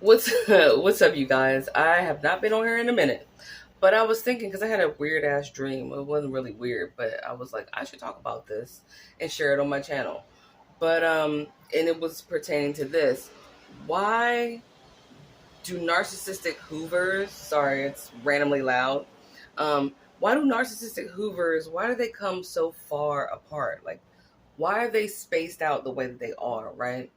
What's what's up, you guys? I have not been on here in a minute, but I was thinking because I had a weird ass dream. It wasn't really weird, but I was like, I should talk about this and share it on my channel. But and it was pertaining to this. Why do narcissistic hoovers? Sorry, it's randomly loud. Why do narcissistic hoovers? Why do they come so far apart? Like, why are they spaced out the way that they are? Right?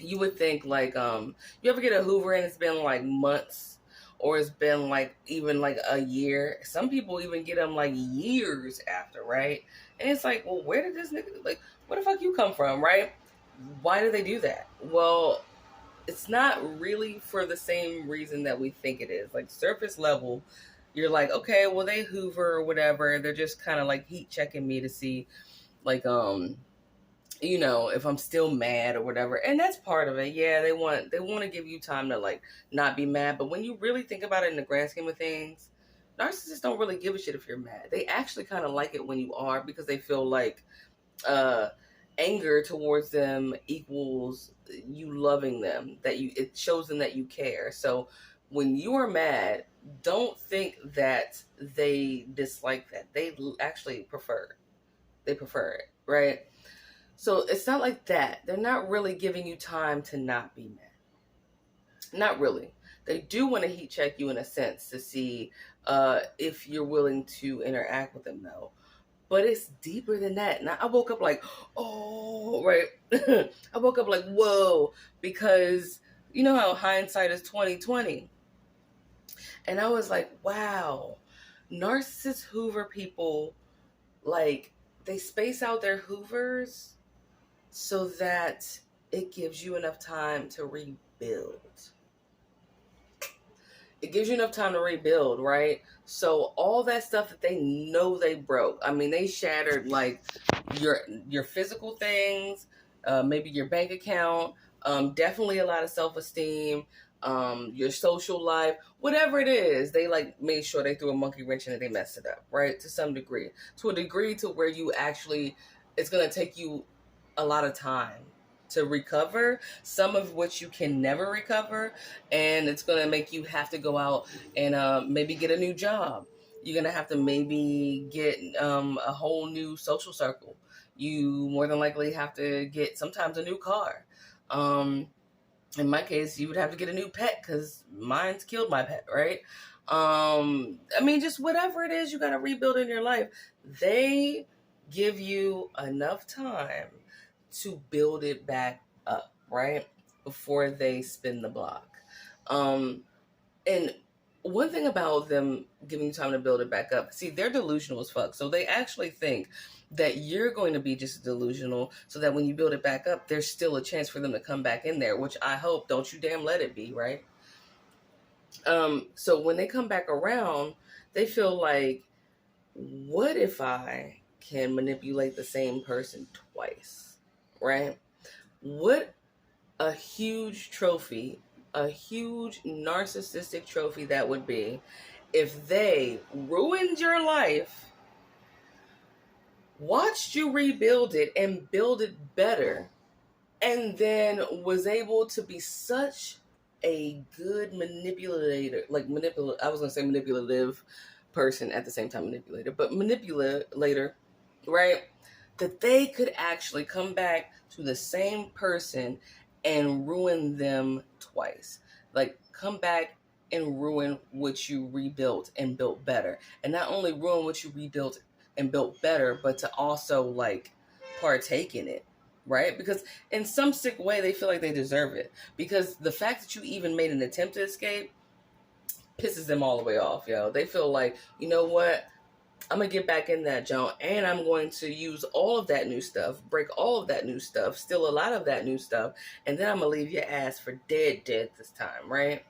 You would think like you ever get a hoover and it's been like months, or it's been like even like a year. Some people even get them like years after, right? And it's like, well, where did this nigga, like, where the fuck you come from, right? Why do they do that? Well, it's not really for the same reason that we think it is. Like, surface level, you're like, okay, well, they hoover or whatever, they're just kind of like heat checking me to see, like, if I'm still mad or whatever. And that's part of it. Yeah, they want to give you time to like not be mad. But when you really think about it in the grand scheme of things, narcissists don't really give a shit if you're mad. They actually kind of like it when you are, because they feel like uh anger towards them equals you loving them, that you it shows them that you care. So when you are mad, don't think that they dislike that. They actually prefer it, right? So it's not like that. They're not really giving you time to not be mad. Not really. They do want to heat check you in a sense to see if you're willing to interact with them, though. But it's deeper than that. Now, I woke up like, oh, right. I woke up like, whoa, because you know how hindsight is 2020. And I was like, wow, narcissist Hoover people, like, they space out their Hoovers so that it gives you enough time to rebuild. It gives you enough time to rebuild, right? So all that stuff that they know they broke. I mean, they shattered like your physical things, maybe your bank account, definitely a lot of self-esteem, your social life, whatever it is. They like made sure they threw a monkey wrench in it. They messed it up, right? To some degree, to a degree to where you actually, it's gonna take you a lot of time to recover, some of which you can never recover, and it's going to make you have to go out and maybe get a new job. You're going to have to maybe get a whole new social circle. You more than likely have to get sometimes a new car. In my case, you would have to get a new pet because mine's killed my pet, right? I mean, just whatever it is you got to rebuild in your life, they give you enough time to build it back up, right? Before they spin the block. Um, and one thing about them giving you time to build it back up, see, they're delusional as fuck. So they actually think that you're going to be just delusional so that when you build it back up, there's still a chance for them to come back in there, which I hope, don't you damn let it be, right? So when they come back around, they feel like, what if I can manipulate the same person twice, right? What a huge trophy, a huge narcissistic trophy that would be if they ruined your life, watched you rebuild it and build it better, and then was able to be such a good manipulator, I was going to say manipulative person at the same time, manipulator, but manipulator, right? That they could actually come back to the same person and ruin them twice. Like, come back and ruin what you rebuilt and built better. And not only ruin what you rebuilt and built better, but to also like partake in it, right? Because in some sick way, they feel like they deserve it. Because the fact that you even made an attempt to escape pisses them all the way off, yo. They feel like, you know what? I'm going to get back in that junk, and I'm going to use all of that new stuff, break all of that new stuff, steal a lot of that new stuff, and then I'm going to leave your ass for dead this time, right?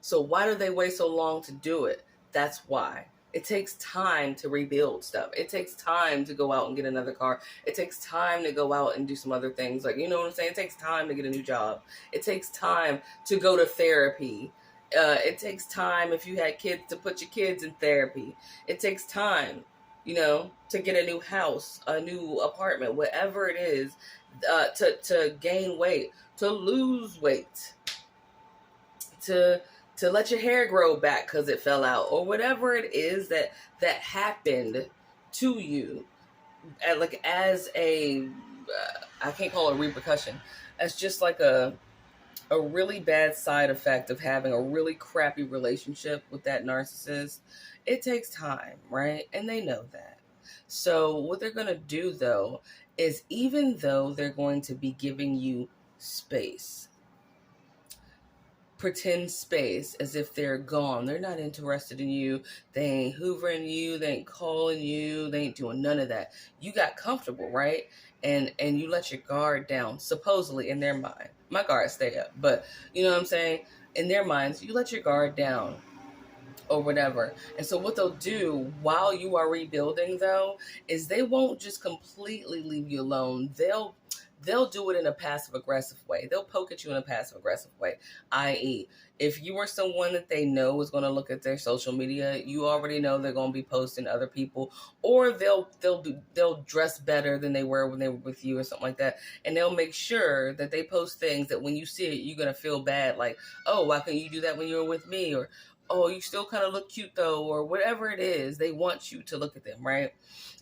So why do they wait so long to do it? That's why. It takes time to rebuild stuff. It takes time to go out and get another car. It takes time to go out and do some other things. Like, you know what I'm saying? It takes time to get a new job. It takes time to go to therapy. It takes time, if you had kids, to put your kids in therapy. It takes time, to get a new house, a new apartment, whatever it is, to gain weight, to lose weight. to let your hair grow back because it fell out, or whatever it is that happened to you, like as a I can't call it a repercussion. It's just like a really bad side effect of having a really crappy relationship with that narcissist. It takes time, right? And they know that. So what they're going to do though is, even though they're going to be giving you space, pretend space, as if they're gone, they're not interested in you, they ain't hoovering you, they ain't calling you, they ain't doing none of that. You got comfortable, right? And you let your guard down, supposedly, in their mind. My guard stay up, but you know what I'm saying, in their minds you let your guard down or whatever. And so what they'll do while you are rebuilding though is they won't just completely leave you alone. They'll do it in a passive aggressive way. They'll poke at you in a passive aggressive way. I.e., if you are someone that they know is going to look at their social media, you already know they're going to be posting other people, or they'll dress better than they were when they were with you or something like that, and they'll make sure that they post things that when you see it, you're going to feel bad, like, oh, why couldn't you do that when you were with me, or oh, you still kind of look cute though, or whatever it is. They want you to look at them, right?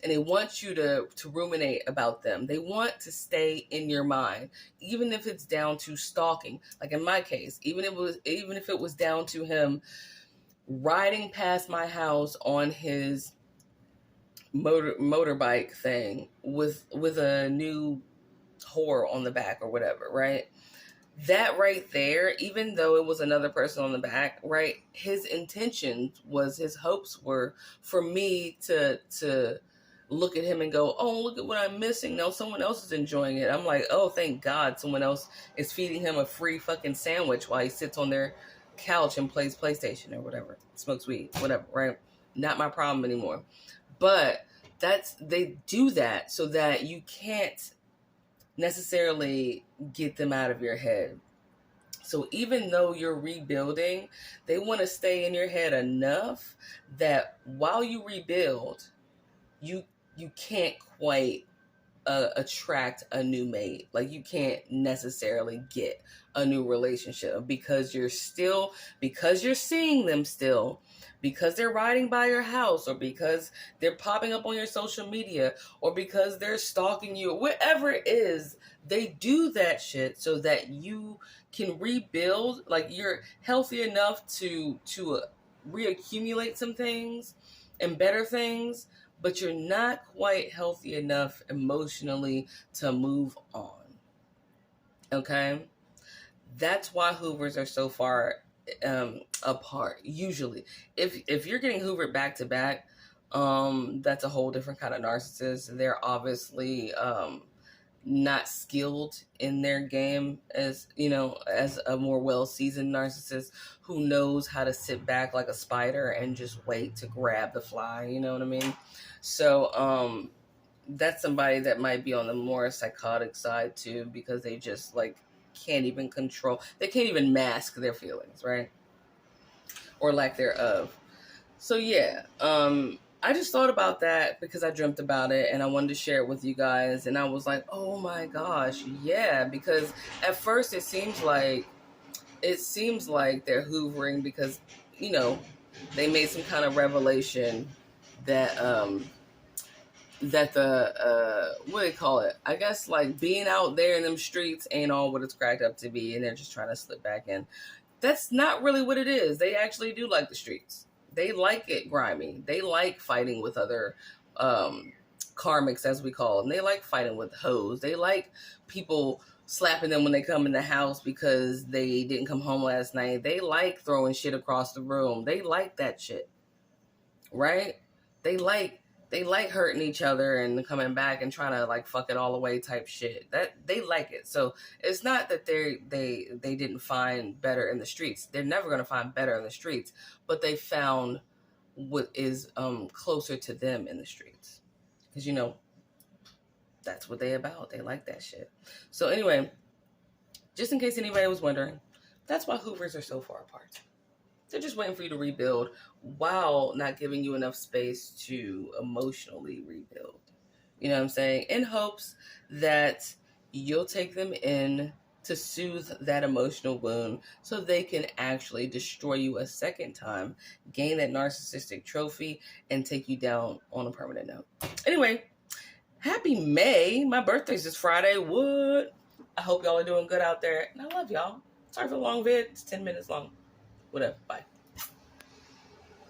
And they want you to ruminate about them. They want to stay in your mind, even if it's down to stalking. Like in my case, even if it was down to him riding past my house on his motorbike thing with a new whore on the back or whatever, right? That right there, even though it was another person on the back, right? His hopes were for me to look at him and go, oh, look at what I'm missing. Now someone else is enjoying it. I'm like, oh, thank God someone else is feeding him a free fucking sandwich while he sits on their couch and plays PlayStation or whatever, smokes weed, whatever, right? Not my problem anymore. But they do that so that you can't necessarily get them out of your head. So even though you're rebuilding, they want to stay in your head enough that while you rebuild, you can't quite attract a new mate. Like you can't necessarily get a new relationship because you're seeing them still, because they're riding by your house, or because they're popping up on your social media, or because they're stalking you, whatever it is. They do that shit so that you can rebuild. Like you're healthy enough to reaccumulate some things and better things, but you're not quite healthy enough emotionally to move on. Okay? That's why hoovers are so far apart. Usually, if you're getting hoovered back to back, that's a whole different kind of narcissist. They're obviously not skilled in their game, as as a more well-seasoned narcissist who knows how to sit back like a spider and just wait to grab the fly, you know what I mean? So that's somebody that might be on the more psychotic side too, because they just like can't even mask their feelings, right? Or lack thereof. So yeah, I just thought about that because I dreamt about it and I wanted to share it with you guys. And I was like, oh my gosh, yeah. Because at first it seems like they're hoovering because, they made some kind of revelation that the what do they call it? I guess like being out there in them streets ain't all what it's cracked up to be, and they're just trying to slip back in. That's not really what it is. They actually do like the streets. They like it grimy. They like fighting with other karmics, as we call them. They like fighting with hoes. They like people slapping them when they come in the house because they didn't come home last night. They like throwing shit across the room. They like that shit, right? They like hurting each other and coming back and trying to like fuck it all away type shit. That they like it. So it's not that they didn't find better in the streets. They're never going to find better in the streets, but they found what is closer to them in the streets, because that's what they about. They like that shit. So anyway, just in case anybody was wondering, that's why hoovers are so far apart. They're just waiting for you to rebuild while not giving you enough space to emotionally rebuild. You know what I'm saying? In hopes that you'll take them in to soothe that emotional wound so they can actually destroy you a second time, gain that narcissistic trophy, and take you down on a permanent note. Anyway, happy May. My birthday's this Friday. What? I hope y'all are doing good out there. And I love y'all. Sorry for the long vid. It's 10 minutes long. Whatever. Bye.